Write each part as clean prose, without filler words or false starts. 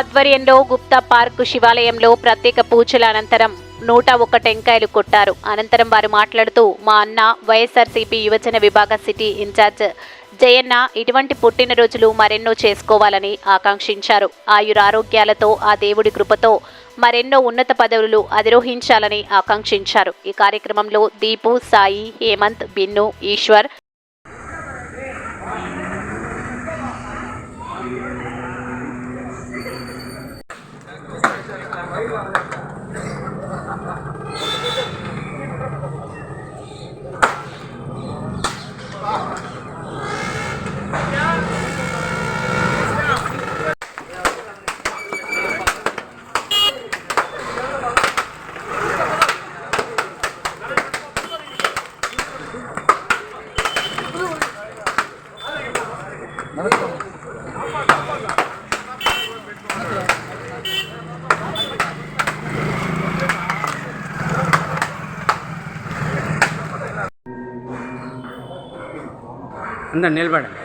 ఆధ్వర్యంలో గుప్తా పార్క్ శివాలయంలో ప్రత్యేక పూజల అనంతరం 101 టెంకాయలు కొట్టారు. అనంతరం వారు మాట్లాడుతూ, మా అన్న వైఎస్ఆర్సీపీ యువజన విభాగ సిటీ ఇన్ఛార్జ్ జయన్న ఇటువంటి పుట్టినరోజులు మరెన్నో చేసుకోవాలని ఆకాంక్షించారు. ఆయురారోగ్యాలతో ఆ దేవుడి కృపతో మరెన్నో ఉన్నత పదవులు అధిరోహించాలని ఆకాంక్షించారు. ఈ కార్యక్రమంలో దీపు, సాయి, హేమంత్, బిన్ను, ఈశ్వర్, అందరు నిలబడండి.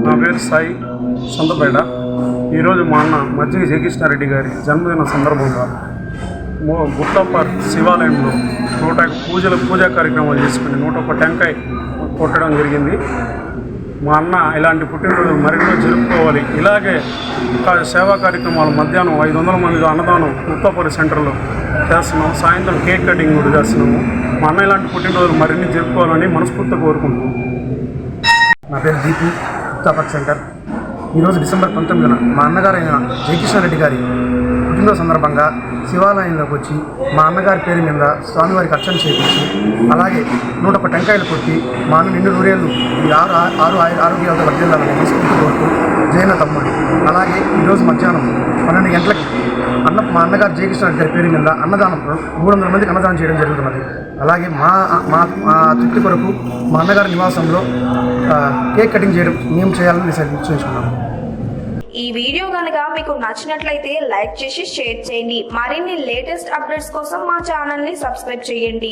నా పేరు సాయి సొంతపేట. ఈరోజు మా అన్న మజ్జిగ జయకృష్ణారెడ్డి గారి జన్మదిన సందర్భంగా గుప్తా పార్క్ శివాలయంలో 101 పూజా కార్యక్రమాలు చేసుకుని 101 టెంకాయ కొట్టడం జరిగింది. మా అన్న ఇలాంటి పుట్టినరోజు మరెన్నో జరుపుకోవాలి. ఇలాగే సేవా కార్యక్రమాలు మధ్యాహ్నం 500 మంది అన్నదానం గుప్తా పార్క్ సెంటర్లో చేస్తున్నాము. సాయంత్రం కేక్ కటింగ్ కూడా చేస్తున్నాము. మా అన్న ఇలాంటి పుట్టినరోజులు మరిన్ని జరుపుకోవాలని మనస్ఫూర్తిగా కోరుకుంటున్నాము. నా పేరు దీపు, గుప్తా పార్క్ సెంటర్. ఈరోజు డిసెంబర్ 19న మా అన్నగారైన జయకృష్ణారెడ్డి గారి పుట్టినరోజు సందర్భంగా శివాలయంలోకి వచ్చి మా అన్నగారి పేరు మీద స్వామివారికి అర్చన చేయించి, అలాగే 101 టెంకాయలు కొట్టి మా అన్న నిండు నూరేళ్ళు ఈ ఆరు ఆరోగ్యాలతో వర్ధిల్లాలని మనస్ఫూర్తి కోరుతూ జయన్న తమ్ముడు. అలాగే ఈరోజు మధ్యాహ్నం 12 గంటలకి మా అన్నగారు జయకృష్ణారెడ్డి గారి పేరు మీద అన్నదానం 300 మందికి అన్నదానం చేయడం జరుగుతున్నది. అలాగే మా తృప్తి కొరకు మా అన్నగారి నివాసంలో కేక్ కటింగ్ చేయడం మేము చేయాలని నిశ్చయించుకున్నాము. ఈ వీడియో కనుక మీకు నచ్చినట్లయితే లైక్ చేసి షేర్ చేయండి. మరిన్ని లేటెస్ట్ అప్డేట్స్ కోసం మా ఛానల్ ని సబ్స్క్రైబ్ చేయండి.